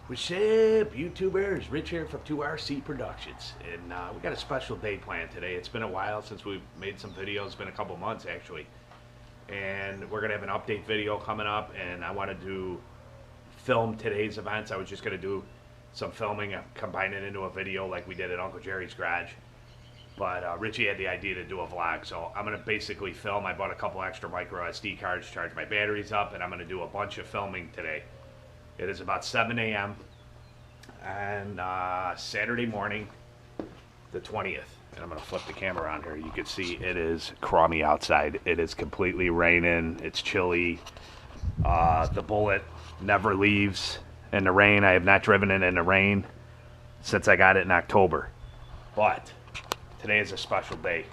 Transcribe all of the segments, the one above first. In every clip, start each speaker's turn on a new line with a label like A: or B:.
A: What's up, YouTubers? Rich here from 2RC Productions, and we got a special day planned today. It's been a while since we've made some videos. It's been a couple months actually, and we're gonna have an update video coming up. And I wanted to film today's events. I was just gonna do some filming and combine it into a video like we did at Uncle Jerry's garage. But Richie had the idea to do a vlog, so I'm gonna basically film. I bought a couple extra micro SD cards to charge my batteries up, and I'm gonna do a bunch of filming today. It is about 7 a.m. and Saturday morning, the 20th. And I'm going to flip the camera on here. You can see it is crummy outside. It is completely raining. It's chilly. The Bullet never leaves in the rain. I have not driven it in the rain since I got it in October. But today is a special day.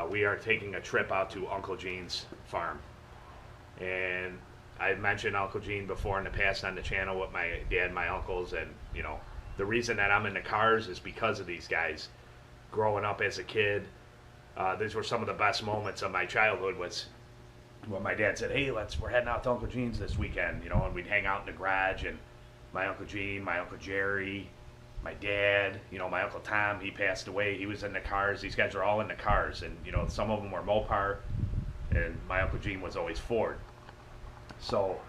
A: We are taking a trip out to Uncle Gene's farm. And I've mentioned Uncle Gene before in the past on the channel with my dad, my uncles, and you know, the reason that I'm into cars is because of these guys. Growing up as a kid, these were some of the best moments of my childhood. Was when my dad said, "Hey, we're heading out to Uncle Gene's this weekend," you know, and we'd hang out in the garage, and my Uncle Gene, my Uncle Jerry, my dad, you know, my Uncle Tom, he passed away. He was in the cars. These guys were all in the cars, and you know, some of them were Mopar, and my Uncle Gene was always Ford. So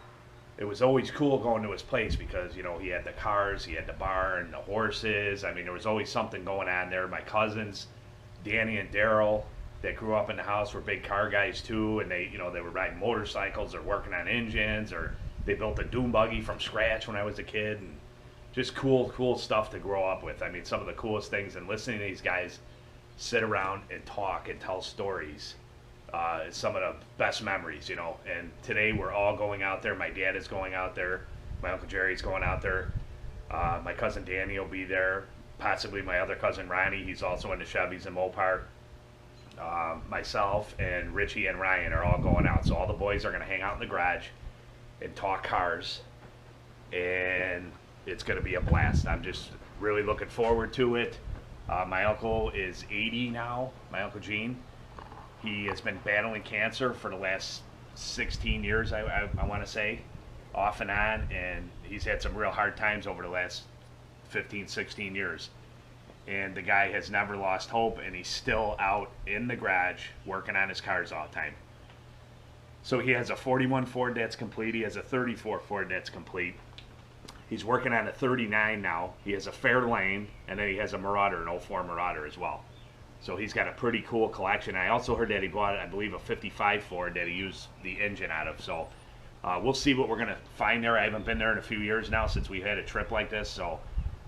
A: it was always cool going to his place because, you know, he had the cars, he had the barn, the horses. I mean, there was always something going on there. My cousins, Danny and Daryl, that grew up in the house were big car guys too, and they, you know, they were riding motorcycles or working on engines, or they built a dune buggy from scratch when I was a kid, and just cool stuff to grow up with. I mean, some of the coolest things, and listening to these guys sit around and talk and tell stories. Some of the best memories, you know. And today we're all going out there. My dad is going out there. My Uncle Jerry's going out there. My cousin Danny will be there. Possibly my other cousin Ronnie. He's also into Chevys and Mopar. Myself and Richie and Ryan are all going out. So all the boys are going to hang out in the garage and talk cars. And it's going to be a blast. I'm just really looking forward to it. My uncle is 80 now, my Uncle Gene. He has been battling cancer for the last 16 years, I want to say, off and on, and he's had some real hard times over the last 15, 16 years. And the guy has never lost hope, and he's still out in the garage working on his cars all the time. So he has a 41 Ford that's complete. He has a 34 Ford that's complete. He's working on a 39 now. He has a Fairlane, and then he has a Marauder, an 04 Marauder as well. So he's got a pretty cool collection. I also heard that he bought, I believe, a 55 Ford that he used the engine out of. So we'll see what we're going to find there. I haven't been there in a few years now since we had a trip like this. So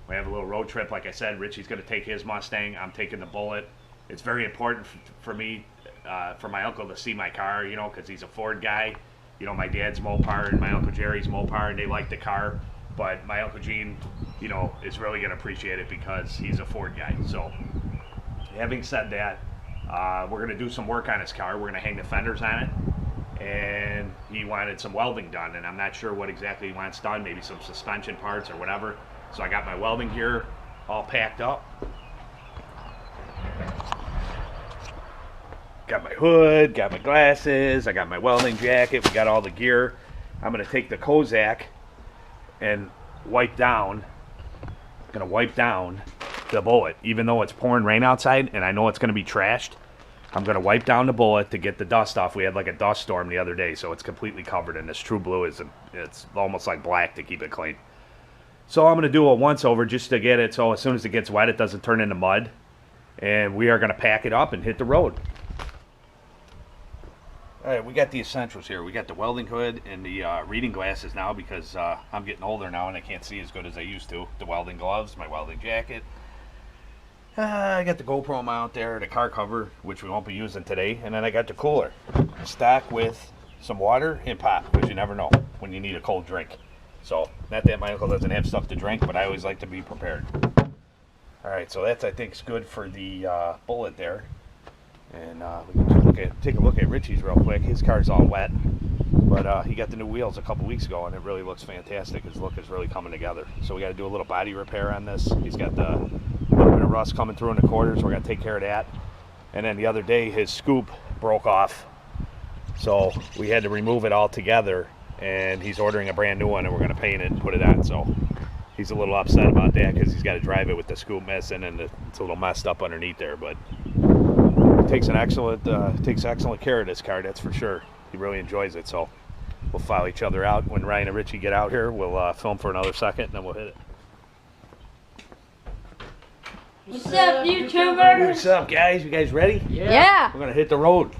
A: we have a little road trip. Like I said, Richie's going to take his Mustang. I'm taking the Bullet. It's very important for me, for my uncle to see my car, you know, because he's a Ford guy. You know, my dad's Mopar and my Uncle Jerry's Mopar, and they like the car. But my Uncle Gene, you know, is really going to appreciate it because he's a Ford guy. So having said that, we're going to do some work on his car. We're going to hang the fenders on it, and he wanted some welding done, and I'm not sure what exactly he wants done, maybe some suspension parts or whatever. So I got my welding gear all packed up. Got my hood, got my glasses, I got my welding jacket, we got all the gear. I'm going to take the Kozak and wipe down the Bullet, even though it's pouring rain outside and I know it's going to be trashed. I'm going to wipe down the Bullet to get the dust off. We had like a dust storm the other day, so it's completely covered, and this True Blue it's almost like black to keep it clean. So I'm going to do a once over just to get it so as soon as it gets wet it doesn't turn into mud, and we are going to pack it up and hit the road. All right, we got the essentials here. We got the welding hood and the reading glasses now because I'm getting older now and I can't see as good as I used to. The welding gloves, my welding jacket. I got the GoPro mount there, the car cover, which we won't be using today, and then I got the cooler stocked with some water and pop, because you never know when you need a cold drink. So, not that my uncle doesn't have stuff to drink, but I always like to be prepared. All right, so that's, I think, is good for the Bullet there. And we can just take a look at Richie's real quick. His car's all wet, but he got the new wheels a couple weeks ago, and it really looks fantastic. His look is really coming together. So we got to do a little body repair on this. He's got the little bit of rust coming through in the quarters. We're going to take care of that. And then the other day, his scoop broke off, so we had to remove it all together. And he's ordering a brand new one, and we're going to paint it and put it on. So He's a little upset about that because he's got to drive it with the scoop missing and it's a little messed up underneath there. But takes excellent care of this car, that's for sure. He really enjoys it. So we'll file each other out. When Ryan and Richie get out here, we'll film for another second and then we'll hit it.
B: What's up, YouTubers?
A: What's up, guys? You guys ready?
B: Yeah.
A: We're gonna hit the road.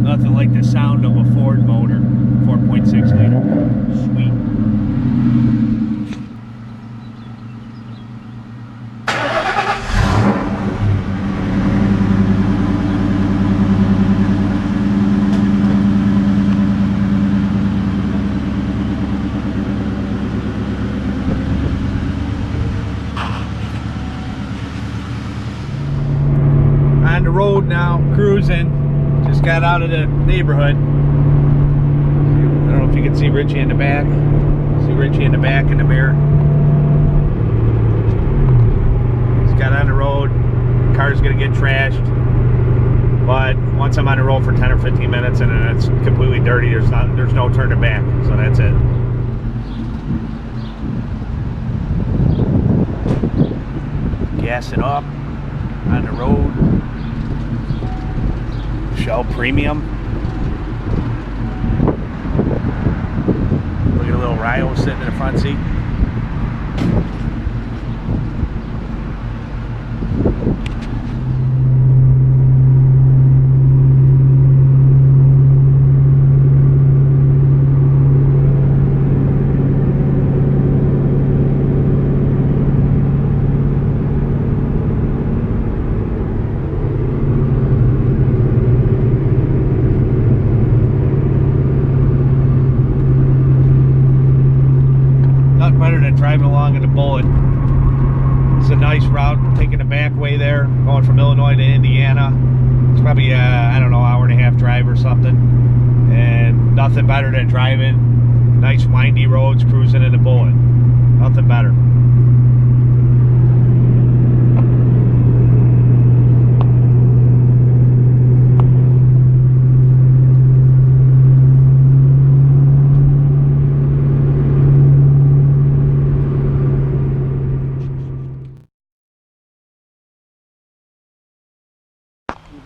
A: Nothing like the sound of a Ford motor, 4.6 liter. Sweet. On the road now, cruising. Just got out of the neighborhood. I don't know if you can see Richie in the back. See Richie in the back in the mirror. Just got on the road. Car's gonna get trashed. But once I'm on the road for 10 or 15 minutes and then it's completely dirty, there's no turning back. So that's it. Gassing up on the road. Shell Premium. Look at a little Rio sitting in the front seat. Better than driving along in the Bullet. It's a nice route, taking the back way there, going from Illinois to Indiana. It's probably I don't know, hour and a half drive or something. And nothing better than driving nice windy roads, cruising in the Bullet. Nothing better.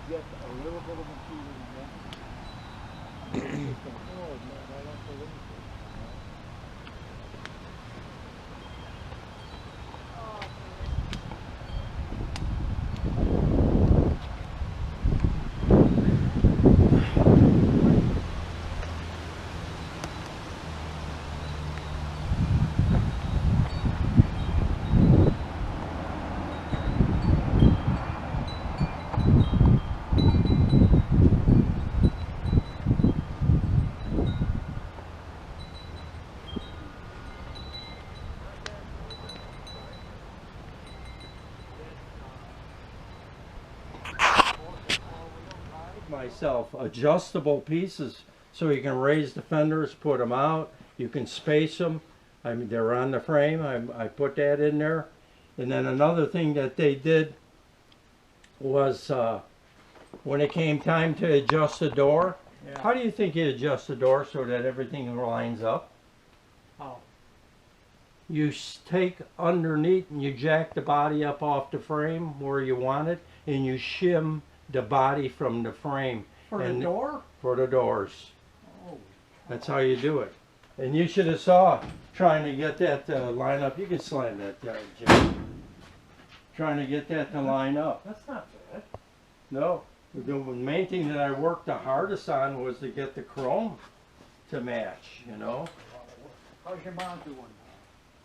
C: Get a little bit of material in there. Myself adjustable pieces so you can raise the fenders, put them out, you can space them. I mean, they're on the frame. I put that in there. And then another thing that they did was when it came time to adjust the door.
D: Yeah.
C: How do you think you adjust the door so that everything lines up?
D: How?
C: You take underneath and you jack the body up off the frame where you want it, and you shim the body from the frame.
D: For the
C: And
D: door?
C: for the doors.
D: Oh.
C: That's how you do it. And you should have saw trying to get that to line up. You can slam that down, Jim. Trying to get that to line up.
D: That's not bad.
C: No. The main thing that I worked the hardest on was to get the chrome to match, you know.
D: How's your mom doing?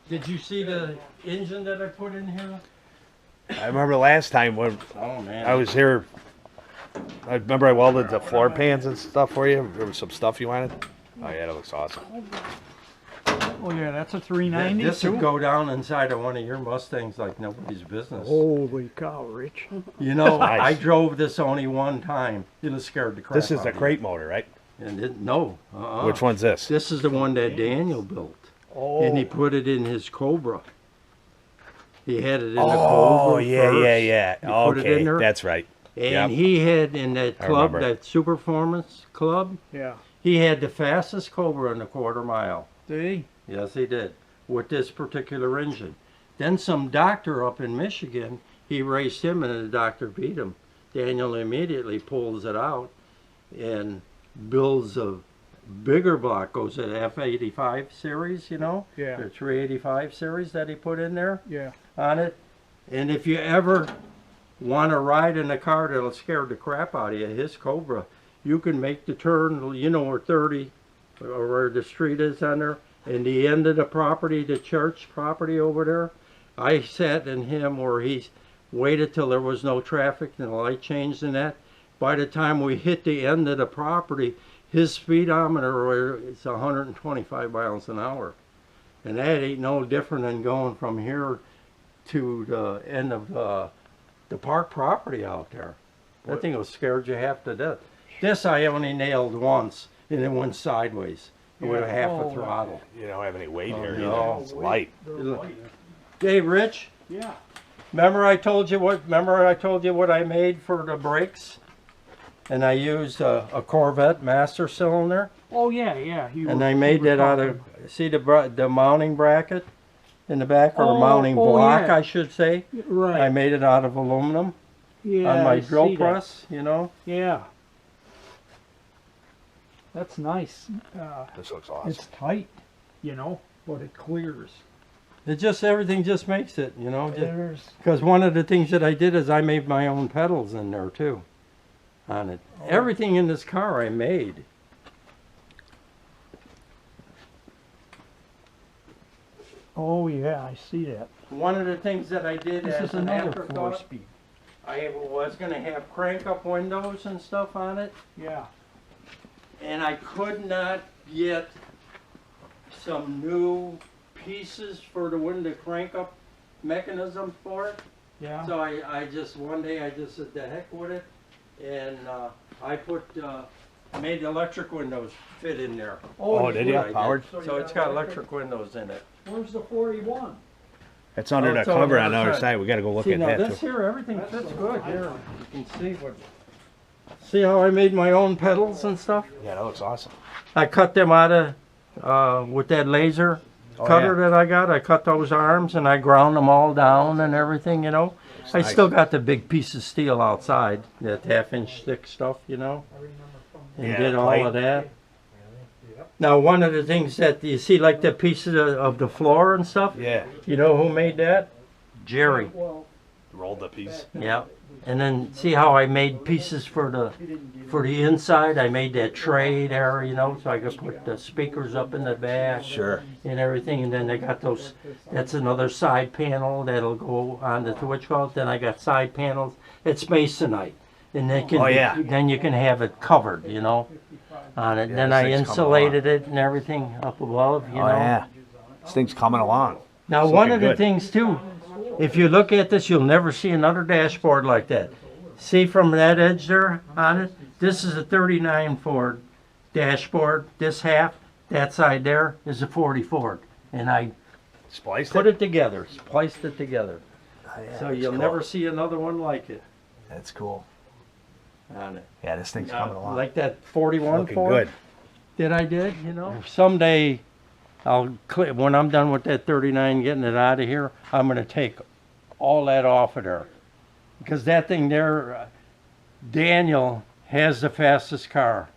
C: Did you see the engine that I put in here?
A: I remember last time when
C: Oh man.
A: I was here, I remember I welded the floor pans and stuff for you. There was some stuff you wanted. Oh yeah, that looks awesome.
D: Oh yeah, that's a 390
C: This
D: too?
C: would go down inside of one of your Mustangs like nobody's business.
D: Holy cow, Rich.
C: You know,
A: Nice.
C: I drove this only one time. It scared the crap
A: This is
C: out
A: the
C: of me.
A: crate motor, right?
C: And no.
A: Which one's this?
C: This is the one that Daniel built.
D: Oh.
C: And he put it in his Cobra. He had it in the
A: Oh
C: Cobra
A: yeah,
C: first.
A: yeah, yeah.
C: You put it in
A: Okay,
C: there.
A: that's right.
C: And
A: Yep.
C: he had in that
A: I
C: club,
A: remember.
C: that Super Performance Club,
D: Yeah.
C: he had the fastest Cobra in the quarter mile.
D: Did he?
C: Yes, he did, with this particular engine. Then some doctor up in Michigan, he raced him and the doctor beat him. Daniel immediately pulls it out and builds a bigger block, goes to the F85 series, you know,
D: Yeah.
C: the 385 series that he put in there
D: Yeah.
C: on it. And if you ever want to ride in a car that'll scare the crap out of you, his Cobra, you can make the turn, you know, where 30, or where the street is on there, and the end of the property, the church property over there. I sat in him where he waited till there was no traffic and the light changed and that. By the time we hit the end of the property, his speedometer is 125 miles an hour. And that ain't no different than going from here to the end of the park property out there. That thing will scare you half to death. This I only nailed once, and it went sideways with a half
D: Oh,
C: a throttle.
A: You don't have any weight here.
C: no.
A: Either. It's light.
C: Hey, Rich,
D: Yeah.
C: remember I told you what I made for the brakes? And I used a Corvette master cylinder,
D: Oh yeah, yeah.
C: and I made that out of, see the mounting bracket in the back, or
D: Oh,
C: mounting
D: oh,
C: block,
D: yeah.
C: I should say.
D: Right.
C: I made it out of aluminum
D: yeah,
C: on my
D: I
C: drill
D: see that.
C: press, you know.
D: Yeah. That's nice.
A: This looks awesome.
D: It's tight, you know, but it clears.
C: It just, everything just makes it, you know.
D: There's.
C: Because one of the things that I did is I made my own pedals in there too, on it. Everything in this car I made.
D: Oh yeah, I see that.
C: One of the things that I did
D: This
C: as
D: is
C: an
D: another
C: afterthought,
D: 4-speed.
C: I was going to have crank up windows and stuff on it,
D: Yeah.
C: and I could not get some new pieces for the window crank up mechanism for it.
D: Yeah.
C: So I just, one day I just said the heck with it, and I made the electric windows fit in there.
A: Oh, did you?
C: I did.
A: Powered?
C: So it's got electric windows in it.
D: Where's the 41?
A: It's under
C: Oh,
A: the
C: it's on
A: cover
C: the
A: on the
C: other
A: other
C: side.
A: side. We got to go look
C: See,
A: at
C: now
A: that
C: this
A: too.
C: here, everything fits good here. You can see what, see how I made my own pedals and stuff?
A: Yeah, that looks awesome.
C: I cut them out of, with that laser
A: Oh,
C: cutter that I got. I cut those arms and I ground them all down and everything, you know. I
A: nice.
C: still got the big piece of steel outside, that half-inch thick stuff, you know, and
A: Yeah,
C: did all
A: plate.
C: of that. Now, one of the things that you see, like the pieces of the floor and stuff,
A: Yeah.
C: you know who made that? Jerry.
D: Well,
A: Rolled the piece.
C: Yeah. And then see how I made pieces for the inside. I made that tray there, you know, so I could put the speakers up in the back
A: Sure.
C: and everything. And then I got those. That's another side panel that'll go on the what you call it. Then I got side panels. It's masonite, and they can.
A: Oh, yeah.
C: Then you can have it covered, you know, on it.
A: Yeah,
C: Then
A: this
C: I
A: thing's coming
C: insulated it and everything up above, you
A: Oh
C: know.
A: yeah. This thing's coming along.
C: Now,
A: It's
C: one
A: looking
C: of the
A: good.
C: things too, if you look at this, you'll never see another dashboard like that. See from that edge there on it? This is a 39 Ford dashboard. This half, that side there, is a 40 Ford. And I
A: Spliced
C: put
A: it.
C: it together, spliced it together.
A: Oh, yeah,
C: So
A: that's
C: you'll
A: cool.
C: never see another one like it
A: That's cool.
C: on it.
A: Yeah, this thing's coming along.
C: Like that 41
A: Looking
C: Ford
A: good.
C: that I did, you know. Someday, when I'm done with that 39, getting it out of here, I'm going to take all that off of there. Because that thing there, Daniel has the fastest car.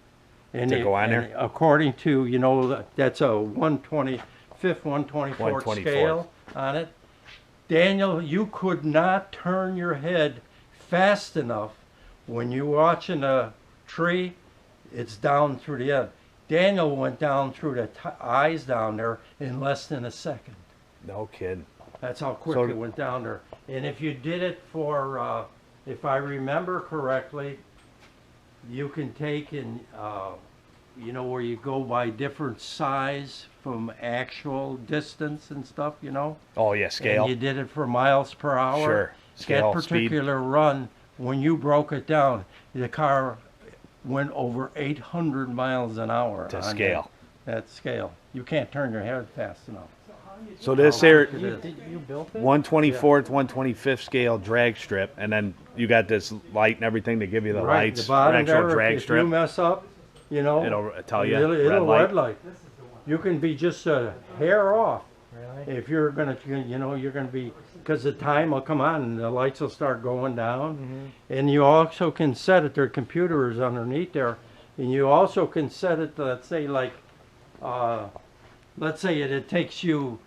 C: And
A: To go on there?
C: and according to, you know, that's a 125th, 124th
A: 124th.
C: scale on it. Daniel, you could not turn your head fast enough when you're watching a tree, it's down through the end. Daniel went down through the eyes down there in less than a second.
A: No kidding.
C: That's how quick
A: So-
C: it went down there. And if you did it for, if I remember correctly, you can take and, you know, where you go by different size from actual distance and stuff, you know?
A: Oh yeah, scale.
C: And you did it for miles per hour.
A: Sure. Scale,
C: That
A: speed.
C: particular run, when you broke it down, the car went over 800 miles an hour.
A: To
C: on
A: scale.
C: That scale. You can't turn your head fast enough.
A: So this here,
C: It is.
D: You built it?
A: 124th, 125th scale drag strip, and then you got this light and everything to give you the
C: Right,
A: lights,
C: the bottom
A: actual
C: there,
A: drag
C: if you
A: strip.
C: mess up, you know,
A: It'll tell you,
C: it'll
A: red light.
C: red light. You can be just a hair off.
D: Really?
C: If you're gonna, you know, you're gonna be, because the time will come on and the lights will start going down. And you also can set it, their computer is underneath there. And you also can set it, let's say like, let's say it takes you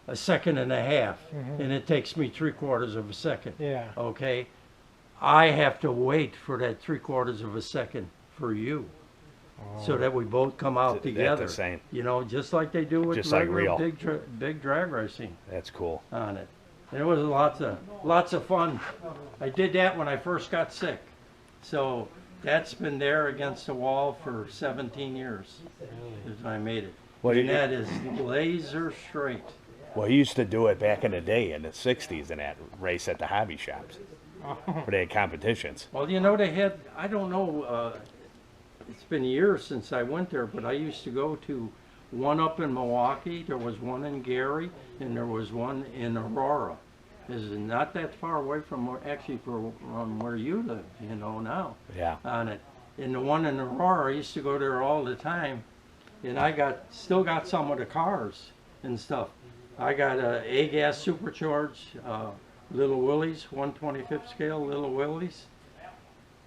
C: a second and a half and it takes me 3/4 of a second.
D: Yeah.
C: Okay? I have to wait for that 3/4 of a second for you. So that we both come out
A: They're
C: together.
A: the same.
C: You know, just like they do with
A: Just like
C: regular
A: real.
C: big drag racing
A: That's cool.
C: on it. And it was lots of fun. I did that when I first got sick. So that's been there against the wall for 17 years since I made it.
A: Well,
C: And
A: you-
C: that is laser straight.
A: Well, he used to do it back in the day in the 60s in that race at the hobby shops. Where they had competitions.
C: Well, you know, they had, I don't know, it's been years since I went there, but I used to go to one up in Milwaukee, there was one in Gary, and there was one in Aurora. This is not that far away from from where you live, you know, now
A: Yeah.
C: on it. And the one in Aurora, I used to go there all the time, and I still got some of the cars and stuff. I got a gas supercharged Little Willys, 125th scale Little Willys,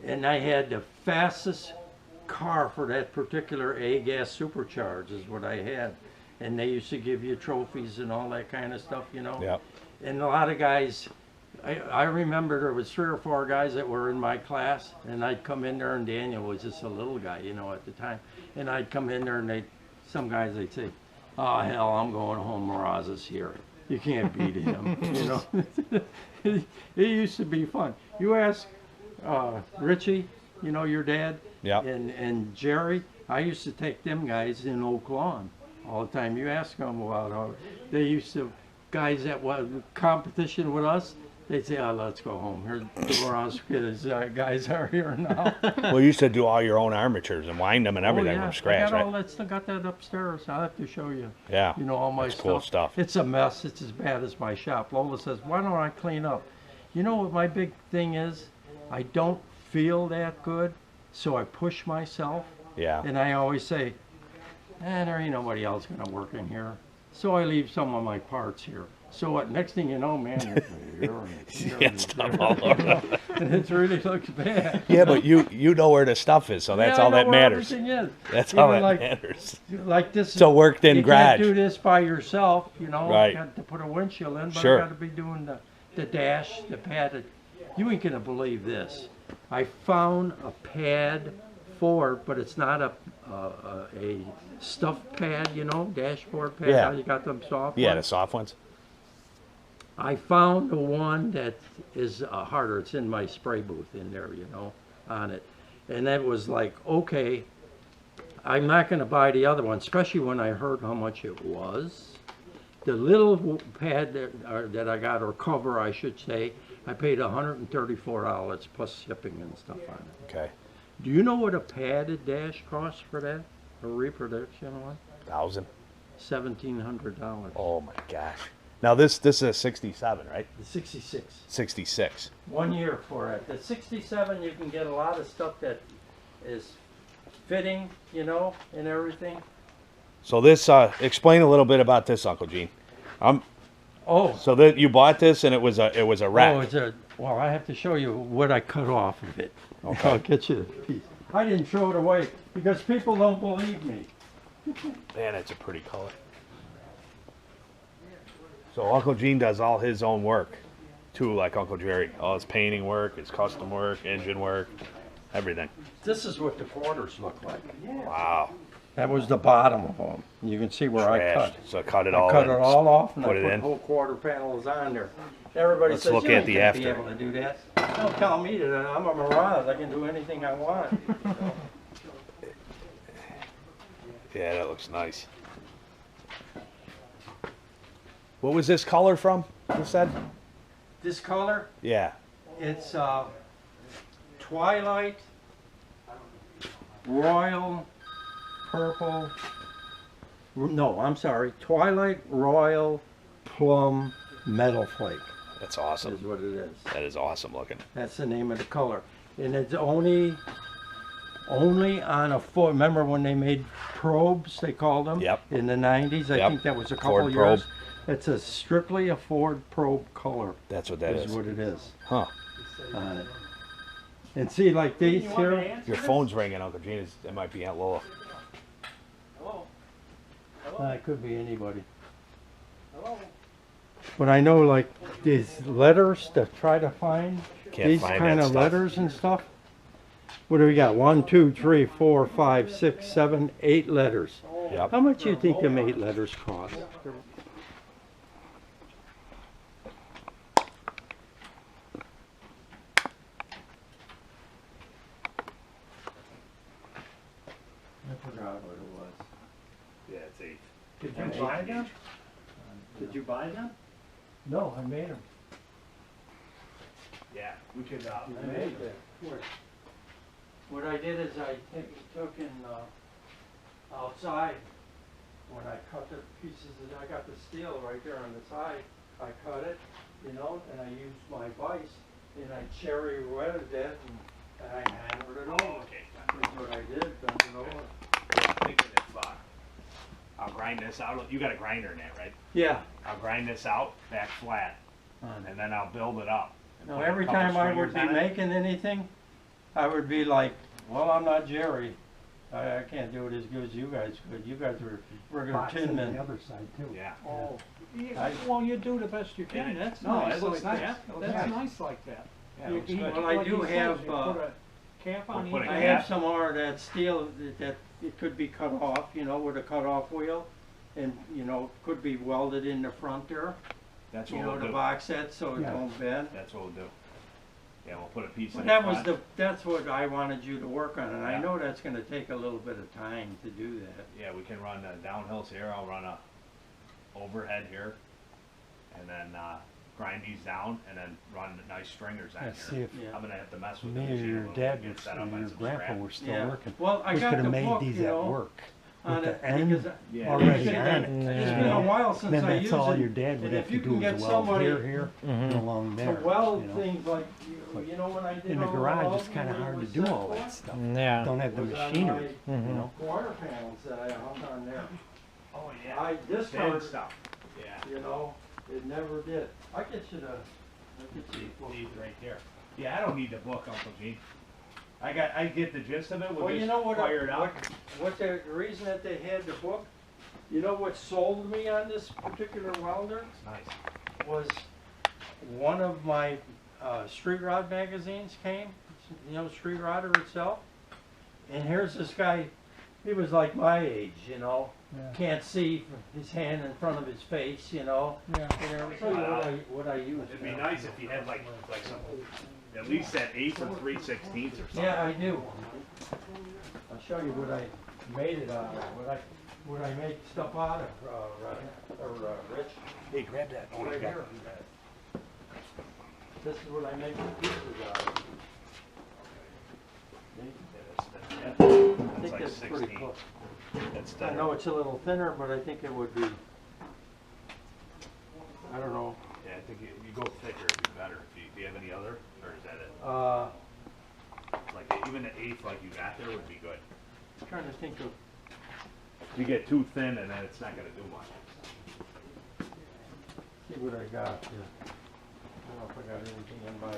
C: and I had the fastest car for that particular gas supercharge is what I had. And they used to give you trophies and all that kind of stuff, you know.
A: Yep.
C: And a lot of guys, I remember there was 3 or 4 guys that were in my class, and I'd come in there, and Daniel was just a little guy, you know, at the time. And I'd come in there, and some guys, they'd say, "Oh hell, I'm going home. Mraz is here. You can't beat him." You know, it used to be fun. You ask Richie, you know, your dad,
A: Yep.
C: and Jerry. I used to take them guys in Oak Lawn all the time. You ask them about how they used to. Guys that was competition with us, they'd say, "Oh, let's go home. Here, the Mraz kids, guys are here now."
A: Well, you used to do all your own armatures and wind them and everything from scratch,
C: I got all
A: right?
C: that. Still got that upstairs. I'll have to show you.
A: Yeah.
C: You know, all my
A: That's cool stuff.
C: It's a mess. It's as bad as my shop. Lola says, "Why don't I clean up?" You know what my big thing is? I don't feel that good, so I push myself.
A: Yeah.
C: And I always say, there ain't nobody else gonna work in here. So I leave some of my parts here. So what, next thing you know, man,
A: Yeah, stuff all over.
C: and it really looks bad.
A: Yeah, but you know where the stuff is, so that's
C: Yeah, I
A: all
C: know
A: that
C: where
A: matters.
C: everything is.
A: That's all
C: Even
A: that matters.
C: Like this.
A: It's a worked-in
C: you
A: garage.
C: can't do this by yourself, you know.
A: Right.
C: You got to put a windshield in, but
A: Sure.
C: I got to be doing the dash, the padded. You ain't gonna believe this. I found a pad for it, but it's not a stuffed pad, you know, dashboard pad.
A: Yeah.
C: How you got them soft
A: Yeah, the
C: ones?
A: soft ones.
C: I found the one that is harder. It's in my spray booth in there, you know, on it. And that was like, okay, I'm not going to buy the other one, especially when I heard how much it was. The little pad that I got, or cover, I should say, I paid $134 plus shipping and stuff on it.
A: Okay.
C: Do you know what a padded dash costs for that? A reproduction one?
A: 1,000.
C: $1,700.
A: Oh my gosh. Now this is a 67, right?
C: The 66.
A: 66.
C: 1 year for it. The 67, you can get a lot of stuff that is fitting, you know, and everything.
A: So this, explain a little bit about this, Uncle Gene.
C: Oh,
A: So that you bought this and it was a rack.
C: oh, it's a. Well, I have to show you what I cut off of it. Okay. I'll get you the piece. I didn't throw it away because people don't believe me.
A: Man, it's a pretty color. So Uncle Gene does all his own work, too, like Uncle Jerry. All his painting work, his custom work, engine work, everything.
C: This is what the quarters look like.
A: Wow.
C: That was the bottom of them. You can see where I
A: Trashed.
C: cut.
A: So cut it
C: I
A: all
C: cut
A: in.
C: it all off and
A: put
C: I
A: it
C: put
A: in.
C: whole quarter panels on there. Everybody
A: Let's
C: says,
A: look
C: you
A: at
C: ain't
A: the
C: gonna
A: after.
C: be able to do that. Don't tell me that I'm a Mirage. I can do anything I want.
A: Yeah, that looks nice. What was this color from? You said?
C: This color,
A: Yeah.
C: it's Twilight, Royal, Purple. No, I'm sorry. Twilight, Royal, plum metal flake.
A: That's
C: Is
A: awesome.
C: what it is.
A: That is awesome looking.
C: That's the name of the color, and it's only on a Ford. Remember when they made probes? They called them.
A: Yep.
C: In the '90s, I
A: Yep.
C: think that was a couple
A: Ford
C: years.
A: probe.
C: It's a strictly a Ford probe color.
A: That's what that
C: Is
A: is.
C: what it is
A: Huh.
C: on it. And see, like these
D: You want me to
C: here.
D: answer
A: Your
D: this?
A: phone's ringing, Uncle Gene. It might be Aunt Lola.
D: Hello? Hello?
C: It could be anybody.
D: Hello?
C: But I know, like these letters to try to find
A: Can't
C: these
A: find
C: kind
A: that
C: of
A: stuff.
C: letters and stuff. What do we got? 1, 2, 3, 4, 5, 6, 7, 8 letters.
A: Yep.
C: How much do you think them 8 letters cost? I forgot what it was.
A: Yeah, it's 8.
D: Did you buy them? Did you buy them?
C: No, I made them.
A: Yeah, we could.
C: I made them. What I did is I took in outside when I cut the pieces. I got the steel right there on the side. I cut it, you know, and I used my vise and I cherry wetted it and I hammered it over.
A: Okay.
C: That's what I did. Bent it over.
A: I'm thinking if I'll grind this out. You got a grinder in that, right?
C: Yeah.
A: I'll grind this out back flat, and then I'll build it up. and
C: Now
A: put a
C: every
A: couple
C: time I would
A: stringers
C: be
A: on it.
C: making anything, I would be like, well, I'm not Jerry. I can't do it as good as you guys could. You guys were regular
D: Box
C: tin
D: on
C: men.
D: the other side too.
A: Yeah.
D: Oh,
C: I-
D: well, you do the best you can.
A: Yeah.
D: That's
A: No,
D: nice
A: it looks
D: like
A: nice.
D: that.
A: It looks
D: That's
A: nice.
D: nice like that.
A: Yeah, it looks good.
C: Well, I
D: like
C: do
D: he says,
C: have,
D: you put a cap on
A: We'll put
D: each
A: a
C: I
D: end.
C: have
A: cap.
C: some more of that steel that it could be cut off, you know, with a cut-off wheel, and you know, could be welded in the front there,
A: That's
C: you
A: what
C: know,
A: we'll
C: to
A: do.
C: box it so it
D: Yeah.
C: don't bend.
A: That's what we'll do. Yeah, we'll put a piece
C: But
A: in
C: that
A: the
C: was
A: front.
C: that's what I wanted you to work on, and I
A: Yeah.
C: know that's gonna take a little bit of time to do that.
A: Yeah, we can run downhills here. I'll run a overhead here, and then grind these down, and then run nice stringers on
E: Yeah,
A: here.
E: see if
C: Yeah.
A: I'm gonna have to mess with the
E: me or
A: machine a
E: your
A: little
E: dad
A: bit,
E: was,
A: get set up
E: or
A: on
E: your
A: some
E: grandpa
A: scrap.
E: were still
C: Yeah.
E: working.
C: Well, I
E: We
C: got
E: could
C: the
E: have made
C: book,
E: these
C: you
E: at
C: know,
E: work.
C: on
E: with
C: it
E: the end
C: because
A: Yeah.
E: already
C: it's been-
E: on it.
C: it's been a while since
E: Then
C: I
E: that's
C: used
E: all
C: it.
E: your dad would
C: and
E: have
C: if
E: to
C: you
E: do
C: can
E: is
C: get
E: weld
C: somebody
E: here, and along
C: to
E: there.
C: weld
E: you know.
C: things like you know when I did
E: In the
C: all
E: garage,
C: welding
E: it's kind of
C: when it
E: hard to
C: was
E: do
C: set
E: all
C: for,
E: that stuff.
B: Yeah.
E: Don't have the
C: was on
E: machinery,
C: my
E: you know.
C: quarter panels that I hung on there.
A: Oh
C: I
A: Thin
C: discarded,
A: stuff. Yeah.
C: you know, it never did. I get you the,
A: These right there. Yeah, I don't need the book, Uncle Gene. I get the gist of it. We'll
C: Well, you
A: just
C: know what,
A: fire it out.
C: what the reason that they had the book, you know what sold me on this particular welder
A: It's nice.
C: was one of my Street Rod magazines came, you know, Street Rodder itself. And here's this guy, he was like my age, you know,
D: Yeah.
C: can't see his hand in front of his face, you know.
D: Yeah.
C: And I'll tell you what I use.
A: It'd be nice if you had like some, at least that 1/8 and 3/16 or something.
C: Yeah, I do. I'll show you what I made it out of, what I make stuff out of, Rich.
A: Hey, grab that. Oh,
C: Right
A: you got
C: here.
A: it.
C: This is what I make the pieces out of.
A: Yeah,
C: I
A: That's
C: think
A: like
C: that's pretty
A: 16.
C: close.
A: That's
C: I
A: thinner.
C: know it's a little thinner, but I think it would be, I don't know,
A: Yeah, I think you go thicker, it'd be better. Do you have any other, or is that it? Like even an 1/8 like you got there would be good.
C: I'm trying to think of,
A: You get too thin and then it's not gonna do much.
C: see what I got here. I don't know if I got anything in my, I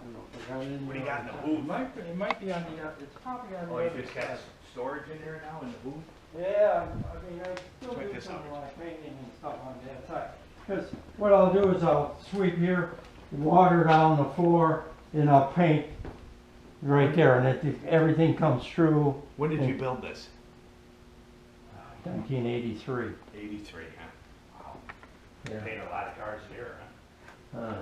C: don't know if I got any.
A: What do you got in the
C: It
A: booth?
C: might be on the, it's probably on the
A: Oh,
C: other
A: you just got
C: side.
A: storage in there now in the booth?
C: Yeah, I mean, I still
A: Check
C: do
A: this
C: some
A: out.
C: of my painting and stuff on that side. Because what I'll do is I'll sweep here, water down the floor, and I'll paint right there, and everything comes through.
A: When did you build this?
C: 1983.
A: 83, huh? Wow.
C: Yeah.
A: Paint a lot of cars here, huh?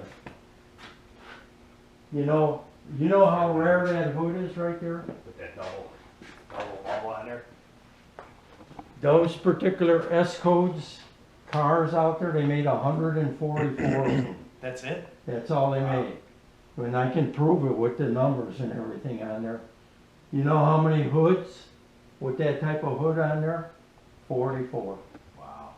C: You know how rare that hood is right there?
A: With that double bubble on there?
C: Those particular S codes cars out there, they made 144 of them.
A: That's it?
C: That's all they made. And I can prove it with the numbers and everything on there. You know how many hoods with that type of hood on there, 44.
A: Wow.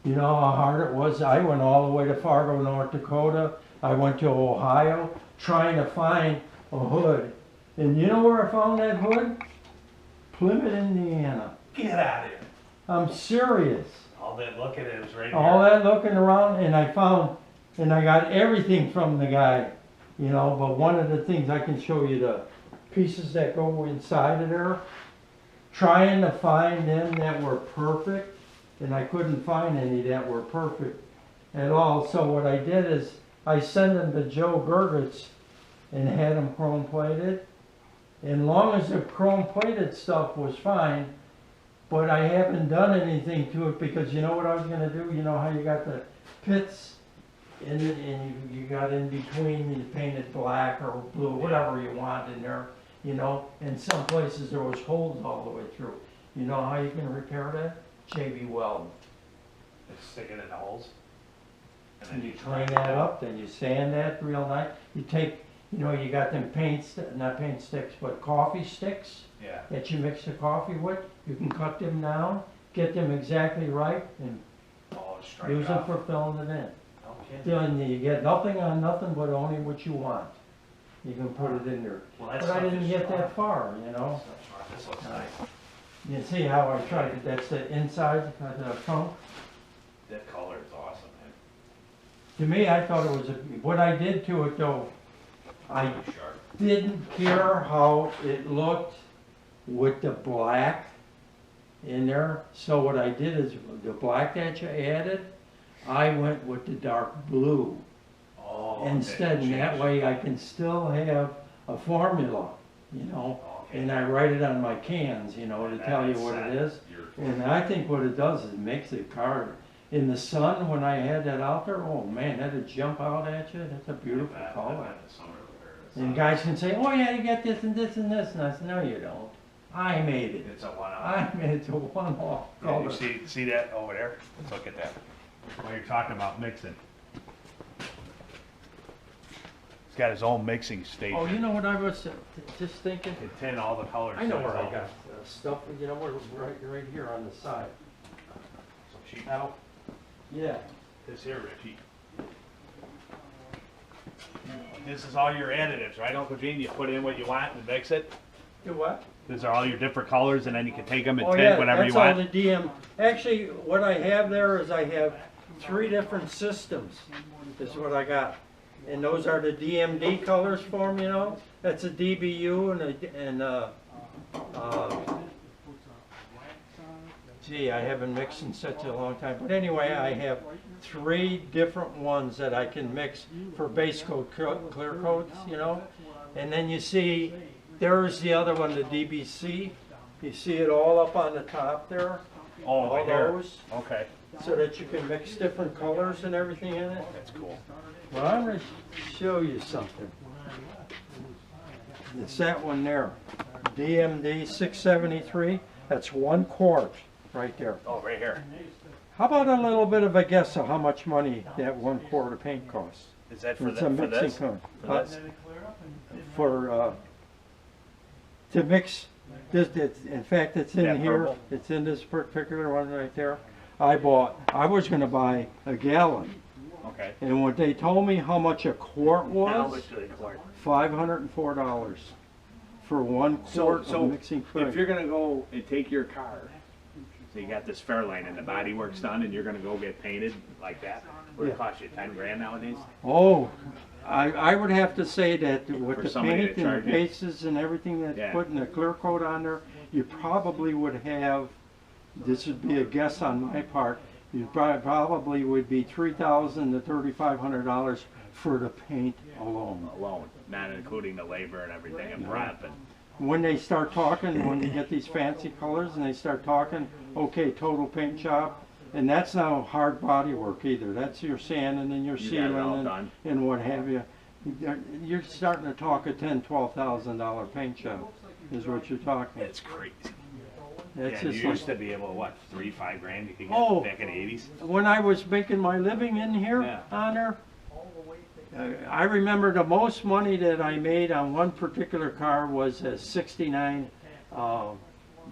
C: You know how hard it was? I went all the way to Fargo, North Dakota. I went to Ohio trying to find a hood. And you know where I found that hood? Plymouth, Indiana.
A: Get out of here.
C: I'm serious.
A: All that looking at is right
C: All that looking around, and I found, and I got everything from the guy, you know, but one of the things, I can show you the pieces that go inside of there, trying to find them that were perfect, and I couldn't find any that were perfect at all. So what I did is, I sent them to Joe Gergitz and had them chrome plated. And long as the chrome plated stuff was fine, but I haven't done anything to it because you know what I was gonna do? You know how you got the pits in it and you got in between, you painted black or blue, whatever you want in there, you know? And some places there was holes all the way through. You know how you can repair that? JB Weld.
A: Just stick it in the holes.
C: And you clean that up, then you sand that real nice. You take, you know, you got them not paint sticks, but coffee sticks
A: Yeah.
C: that you mix the coffee with. You can cut them down, get them exactly right, and
A: Oh, strike
C: use
A: it
C: them
A: off.
C: for filling it in.
A: Okay.
C: Then you get nothing on nothing but only what you want. You can put it in there.
A: Well, that
C: But I
A: stuff
C: didn't
A: is
C: get
A: strong.
C: that far, you know?
A: This looks nice.
C: You see how I tried it? That's the inside of the trunk.
A: That color is awesome, man.
C: To me, I thought it was, what I did to it though, I
A: Pretty sharp.
C: didn't care how it looked with the black in there. So what I did is the black that you added, I went with the dark blue
A: Oh.
C: instead. And that way I can still have a formula, you know.
A: Okay.
C: And I write it on my cans, you know, to tell you what it is. And I think what it does is it makes the car, in the sun, when I had that out there, oh man, that'd jump out at you. That's a beautiful color. And guys can say, oh yeah, you got this and this and this. And I said, no you don't. I made it.
A: It's a one-off.
C: I made it to one-off
A: Yeah,
C: color.
A: you see that over there? Let's look at that. When you're talking about mixing. He's got his own mixing station.
C: Oh, you know what I was just thinking?
A: Can tin all the colors.
C: I know
A: so
C: where
A: it's
C: I
A: all-
C: got stuff, you know, right here on the side.
A: So cheap.
C: Now, yeah.
A: This here, Richie. This is all your additives, right, Uncle Gene? You put in what you want and mix it?
C: Do what?
A: These are all your different colors, and then you can take them and
C: Oh
A: tint
C: yeah,
A: whatever you
C: that's all
A: want?
C: the DM. Actually, what I have there is I have 3 different systems, is what I got. And those are the DMD colors for them, you know? That's a DBU gee, I haven't mixed in such a long time. But anyway, I have 3 different ones that I can mix for base coat, clear coats, you know? And then you see, there's the other one, the DBC. You see it all up on the top there?
A: Oh,
C: All
A: right there.
C: those,
A: Okay,
C: so that you can mix different colors and everything in it.
A: that's cool.
C: Well, I'm gonna show you something. It's that one there, DMD 673. That's 1 quart right there.
A: Oh, right here.
C: How about a little bit of a guess of how much money that 1 quart of paint costs?
A: Is that for,
C: It's a mixing
A: this?
C: cone.
A: For this?
C: To mix this, in fact, it's in
A: That
C: here.
A: purple?
C: It's in this particular one right there. I was gonna buy a gallon.
A: Okay.
C: And when they told me how much a quart
A: How
C: was,
A: much do they quart?
C: $504 for 1 quart
A: So
C: of mixing
A: if
C: fluid.
A: you're gonna go and take your car, so you got this Fairlane and the body work's done, and you're gonna go get painted like that, would it
C: Yeah.
A: cost you 10 grand nowadays?
C: Oh, I would have to say that with
A: For
C: the
A: somebody
C: paint
A: to
C: and
A: charge
C: the
A: you.
C: bases and everything that's
A: Yeah.
C: putting the clear coat on there, you probably would have, this would be a guess on my part, you probably would be $3,000 to $3,500 for the paint alone.
A: Alone, not including the labor and everything and prep and.
C: When they start talking, when you get these fancy colors and they start talking, okay, total paint job, and that's not hard body work either. That's your sanding and your
A: You got it all
C: sealing
A: done.
C: and what have you. You're starting to talk a $10,000, $12,000 paint job is what you're talking.
A: It's crazy.
C: That's
A: Yeah,
C: just
A: you
C: like,
A: used to be able to, what, 3-5 grand you could get
C: Oh.
A: back in the 80s?
C: when I was making my living in here
A: Yeah.
C: on there, I remember the most money that I made on one particular car was a '69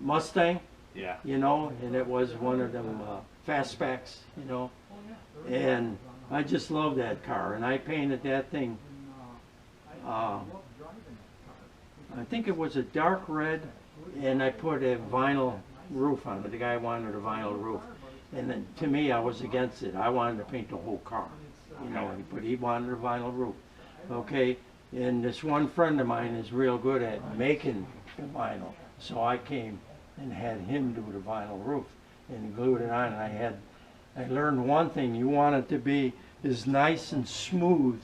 C: Mustang,
A: Yeah.
C: you know, and it was one of them fastbacks, you know, and I just love that car, and I painted that thing. I think it was a dark red, and I put a vinyl roof on it. The guy wanted a vinyl roof, and then, to me, I was against it. I wanted to paint the whole car, you know, but he wanted a vinyl roof. Okay, and this one friend of mine is real good at making the vinyl, so I came and had him do the vinyl roof and glued it on. And I learned one thing: you want it to be as nice and smooth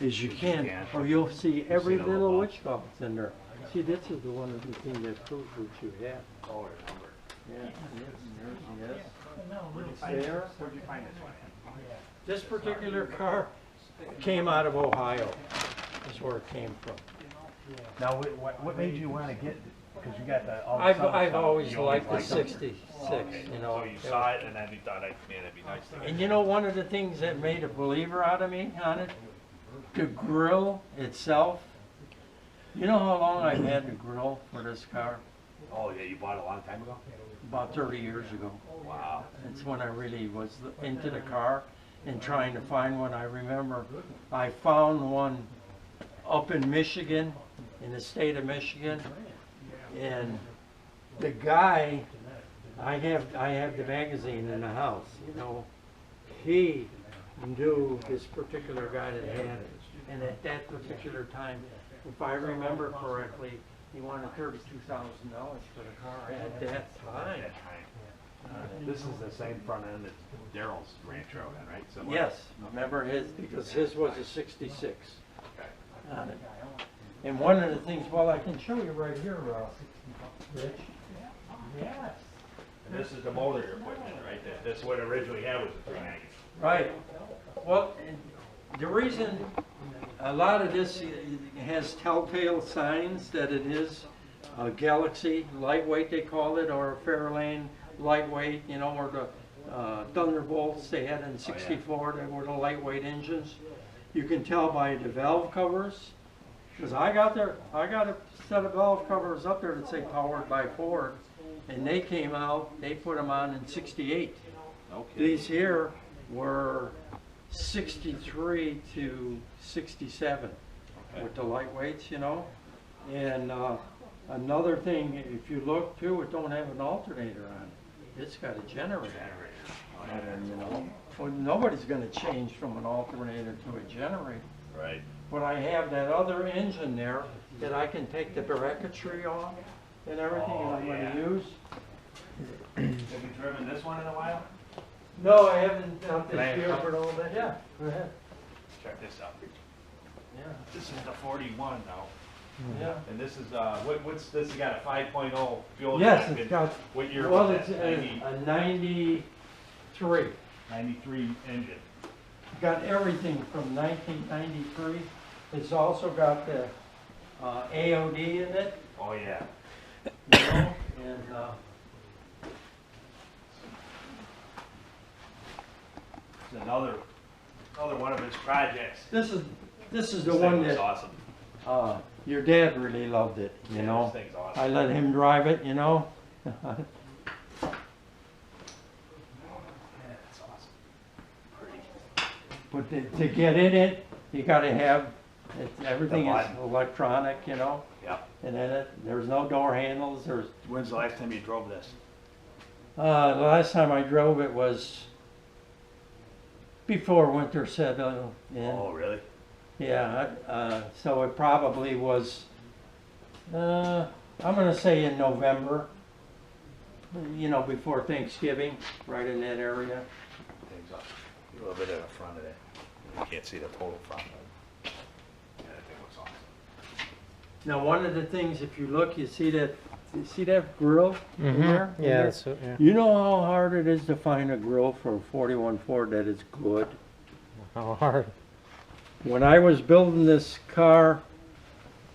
C: as you can, or you'll see every
A: See the
C: little
A: little
C: witch box in there. See, this is the one of the things that proof that you have.
A: Oh, there's number.
C: Yeah, yes.
A: Where'd you find this one at?
C: This particular car came out of Ohio. That's where it came from.
A: Now, what made you want to get, because you got the, all the
C: I've
A: summer stuff,
C: always
A: you
C: liked the
A: liked them?
C: 66, you
A: So
C: know.
A: you saw it and then you thought, man, that'd be nice to get.
C: And you know, one of the things that made a believer out of me on it, the grill itself. You know how long I've had the grill for this car?
A: Oh, yeah, you bought it a long time ago?
C: About 30 years ago.
A: Wow.
C: That's when I really was into the car and trying to find one. I remember I found one up in Michigan, in the state of Michigan, and the guy, I have the magazine in the house, you know, he knew this particular guy that had it, and at that particular time, if I remember correctly, he wanted $32,000 for the car at that time.
A: This is the same front end that Daryl's Rancho had, right? Similar?
C: Yes, remember his, because his was a 66
A: Okay.
C: on it. And one of the things, well, I can show you right here, Rich. Yes.
A: And this is the motor you're putting in, right? This what originally had was a 390.
C: Right. Well, and the reason a lot of this has telltale signs that it is a Galaxy lightweight, they call it, or a Fairlane lightweight, you know, or the Thunderbolts they had in '64, they were the lightweight engines. You can tell by the valve covers, because I got a set of valve covers up there that say powered by Ford, and they came out, they put them on in '68.
A: Okay.
C: These here were 63 to 67 with the lightweights, you know. And another thing, if you look too, it don't have an alternator on it. It's got a generator. And, you know, well, nobody's going to change from an alternator to a generator.
A: Right.
C: But I have that other engine there that I can take the bracketry off and everything, and I'm going to use.
A: Have you driven this one in a while?
C: No, I haven't out
A: Can I
C: this
A: have a
C: year
A: couple?
C: for all that. Yeah, go ahead.
A: Check this out.
C: Yeah,
A: This is the 41 now.
C: yeah.
A: And this is, what's this? You got a 5.0 fuel
C: Yes,
A: injection.
C: it's got,
A: What year
C: well,
A: was
C: it's
A: that? 90,
C: a 93.
A: 93 engine.
C: Got everything from 1993. It's also got the AOD in it,
A: Oh, yeah.
C: you know, and
A: It's another one of his projects.
C: this is the
A: This
C: one
A: thing was
C: that
A: awesome.
C: your dad really loved it, you
A: Yeah,
C: know.
A: This thing's awesome.
C: I let him drive it, you know.
A: Yeah, it's awesome. Pretty.
C: But to get in it, you got to have everything
A: The
C: is
A: button.
C: electronic, you know.
A: Yeah.
C: And then there's no door handles.
A: When's the last time you drove this?
C: The last time I drove it was before winter set in.
A: Oh, really?
C: Yeah, so it probably was, I'm going to say in November, you know, before Thanksgiving, right in that area.
A: Thing's awesome. A little bit of the front of it. You can't see the total front of it. Yeah, that thing looks awesome.
C: Now, one of the things, if you look, you see that grill in there? In
E: Yeah,
C: there?
E: that's yeah.
C: You know how hard it is to find a grill for a 41 Ford that is good?
E: How hard?
C: When I was building this car,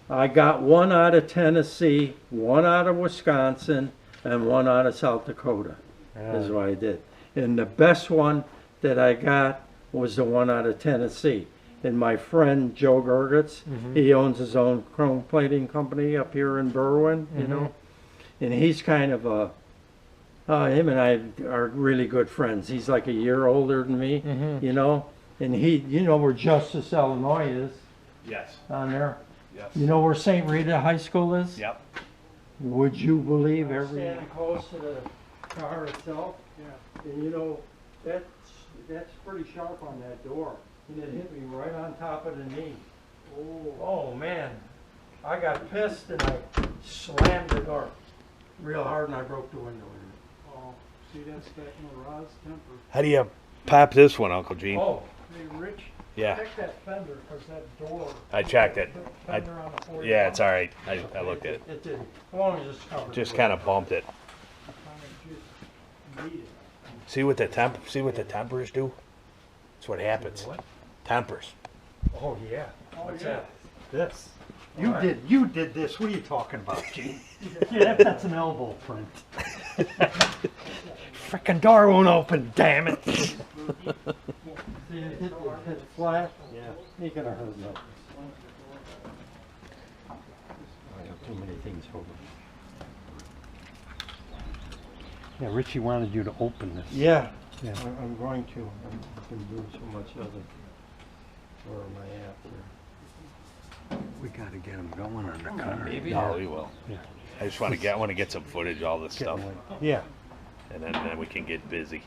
C: I got one out of Tennessee, one out of Wisconsin, and one out of South Dakota. Is what I did. And the best one that I got was the one out of Tennessee. And my friend Joe Gergitz, he owns his own chrome plating company up here in Berwyn, you know. and he's kind of a, him and I are really good friends. He's like a year older than me, you know, and he, you know where Justice, Illinois is
A: Yes.
C: on there?
A: Yes.
C: You know where St. Rita High School is?
A: Yep.
C: Would you believe standing close to the car itself? Yeah. And you know, that's pretty sharp on that door. And it hit me right on top of the knee. Oh man. I got pissed and I slammed the door real hard and I broke the window in
D: Oh, see, that's that Rod's temper.
A: How do you pop this one, Uncle Gene?
C: it. Oh,
D: Hey, Rich,
A: Yeah,
D: check that fender, because that door.
A: I checked it.
D: The fender on the 40.
A: Yeah, it's all right. I looked at it.
C: It didn't. As long as it's covered.
A: Just kind of bumped it.
D: I kind of just need it.
A: See what the tempers do? That's what happens. Tempers.
C: Oh yeah.
D: Oh,
C: What's
D: yeah.
C: that?
E: This.
C: All right.
E: You did this. What are you talking about, Gene? Yeah, that's an elbow print. Frickin' door won't open, damn it.
C: See, it hit flat.
E: Yeah.
C: Ain't gonna hurt nothing. I got too many things over.
E: Yeah, Richie wanted you to open this.
C: Yeah,
E: Yeah.
C: I'm going to. I've been doing so much other. Where am I at here?
E: We gotta get him going on the car.
A: No, we will.
E: Yeah.
A: I just want to get some footage, all this stuff,
E: Yeah.
A: and then we can get busy.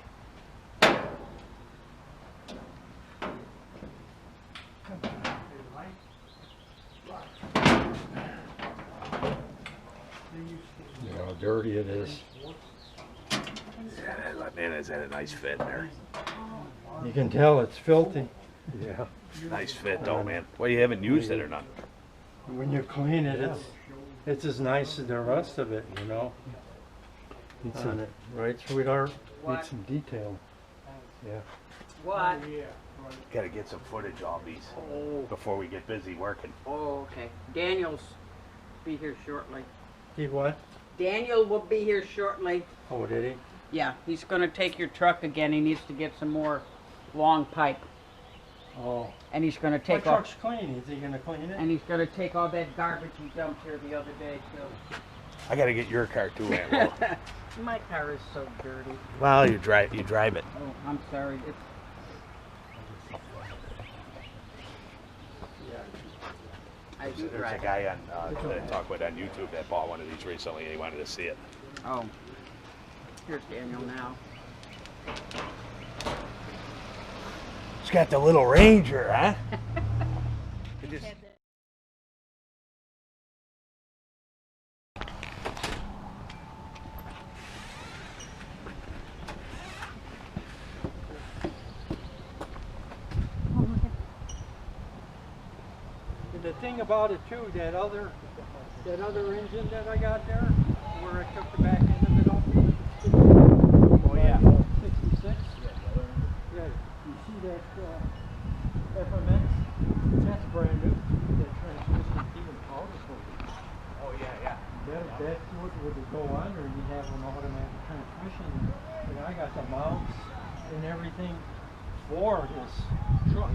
C: You know how dirty it is.
A: Yeah, man, is that a nice fit there?
C: You can tell it's filthy.
E: Yeah.
A: Nice fit though, man. Well, you haven't used it or nothing.
C: When you clean it, it's as nice as the rest of it, you know.
E: Need
C: On
E: some,
C: it, right, sweetheart?
E: need some detail. Yeah.
B: What?
A: Got to get some footage of these before we get busy working.
B: Oh, okay. Daniel's be here shortly.
C: He what?
B: Daniel will be here shortly.
C: Oh, did he?
B: Yeah, he's gonna take your truck again. He needs to get some more long pipe.
C: Oh.
B: And he's gonna
C: My
B: take off,
C: truck's clean. Is he gonna clean it?
B: and he's gonna take all that garbage he dumped here the other day too.
A: I got to get your car too, man.
B: My car is so dirty.
A: Well, you drive it.
B: Oh, I'm sorry. It's I do
A: There's a
B: drive.
A: guy on that I talked with on YouTube that bought one of these recently, and he wanted to see it.
B: Oh, here's Daniel now.
A: It's got the little Ranger, huh? It just-
C: And the thing about it too, that other engine that I got there, where I took the back end of it off.
A: Oh yeah.
C: 66. Yeah. You see that FMX? That's brand new. That transmission even powder coated.
A: Oh yeah.
C: That's what would go under. You have an automatic transmission. And I got the mounts and everything for this truck.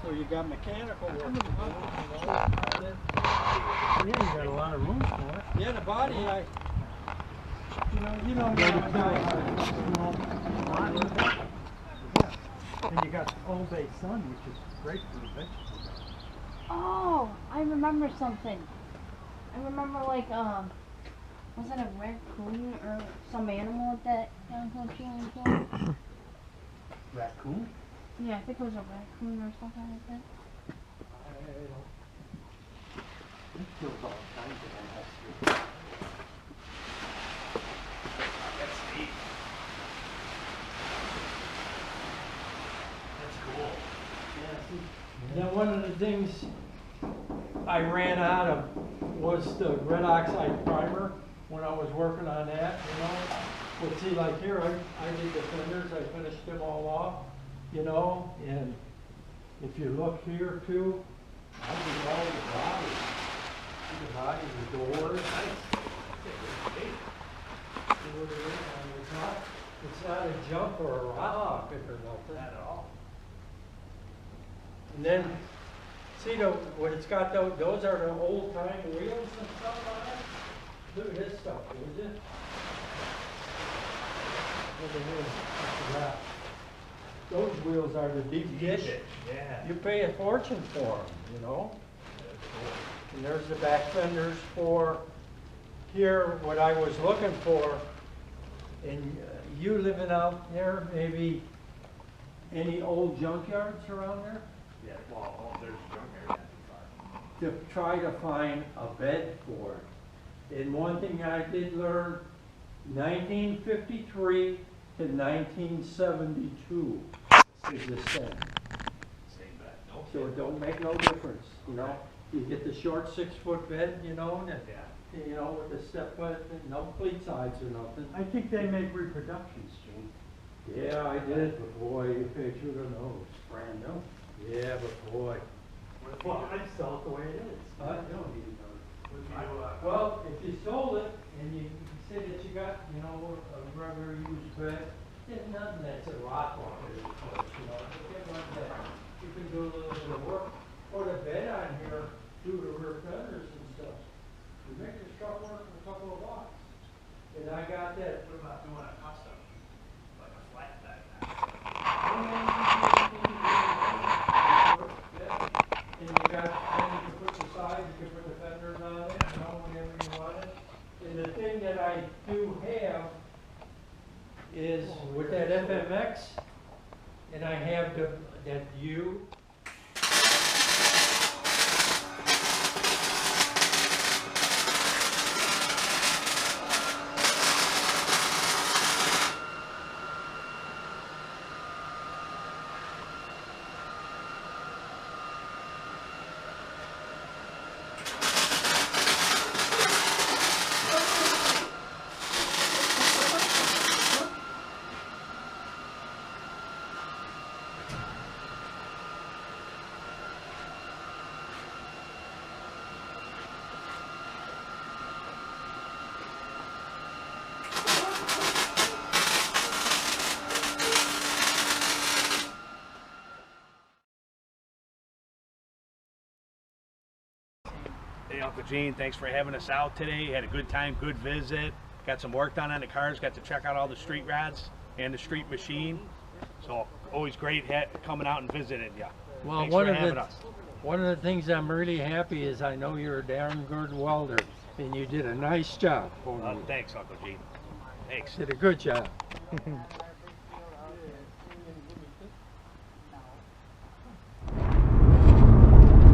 C: So you got mechanical work. Yeah, you got a lot of room for it. Yeah, the body,
E: And you got Old Bay Sun, which is great for the vegetables.
F: Oh, I remember something. I remember like was it a raccoon or some animal at that downtown Cheerleading Club?
E: Raccoon?
F: Yeah, I think it was a raccoon or something like that.
E: There's all kinds of them.
A: That's neat. That's cool.
C: Now, one of the things I ran out of was the red oxide primer when I was working on that, you know. But see, like here, I did the fenders, I finished them all off, you know, and if you look here too, I did all the body. The body, the doors. See what it is on the top? It's not a jump or a rock pocket or nothing. Not at all. And then, see what it's got, those are the old time wheels and stuff on it. Look at this stuff, would you? Look at this. Look at that. Those wheels are the deep dish.
A: Yeah.
C: You pay a fortune for them, you know? And there's the back fenders for here, what I was looking for. And you living out there, maybe any old junkyards around there?
A: Yeah, well, there's a junkyard not too far.
C: To try to find a bed for it. And one thing I did learn, 1953 to 1972 is the same.
A: Same bed. No
C: So
A: kidding.
C: it don't make no difference, you know? You get the short 6-foot bed, you know, and,
A: Yeah.
C: you know, with the step bed, and no cleat sides or nothing.
D: I think they make reproductions, Gene.
C: Yeah, I did, but boy, you pay through the nose.
D: Brand new.
C: Yeah, but boy.
D: Well, I'd sell it the way it is.
C: Huh?
D: You don't need another.
C: Well, if you sold it and you say that you got, you know, a regular used bed, there's nothing that's a rock on it, of course, you know. But get one that you can do a little bit of work, put a bed on here, do the rear fenders and stuff. You make this truck work in a couple of bucks. And I got that.
A: What about doing a custom, like a flat bed?
C: And you got, then you can put the sides, you can put the fenders on it, you know, whenever you want it. And the thing that I do have is with that FMX, and I have that U.
A: Hey, Uncle Gene, thanks for having us out today. Had a good time, good visit. Got some work done on the cars. Got to check out all the street rods and the street machine. So always great coming out and visiting you.
C: Well,
A: Thanks for having us.
C: one of the things I'm really happy is I know you're a darn good welder, and you did a nice job for me.
A: Thanks, Uncle Gene. Thanks.
C: Did a good job.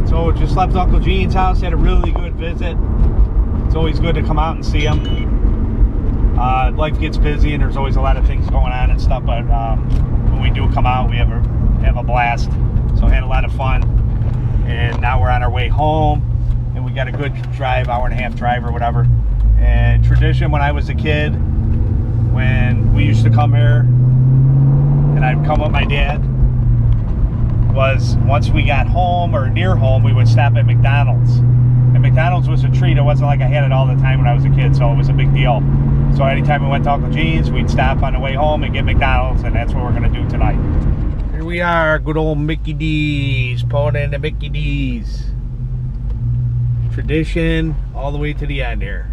A: So just left Uncle Gene's house, had a really good visit. It's always good to come out and see him. Life gets busy and there's always a lot of things going on and stuff, but when we do come out, we have a blast. So had a lot of fun, and now we're on our way home, and we got a good drive, hour-and-a-half drive or whatever. And tradition when I was a kid, when we used to come here, and I'd come with my dad, was once we got home or near home, we would stop at McDonald's. And McDonald's was a treat. It wasn't like I had it all the time when I was a kid, so it was a big deal. So anytime we went to Uncle Gene's, we'd stop on the way home and get McDonald's, and that's what we're gonna do tonight. Here we are, good old Mickey D's, pulling into Mickey D's. Tradition all the way to the end here.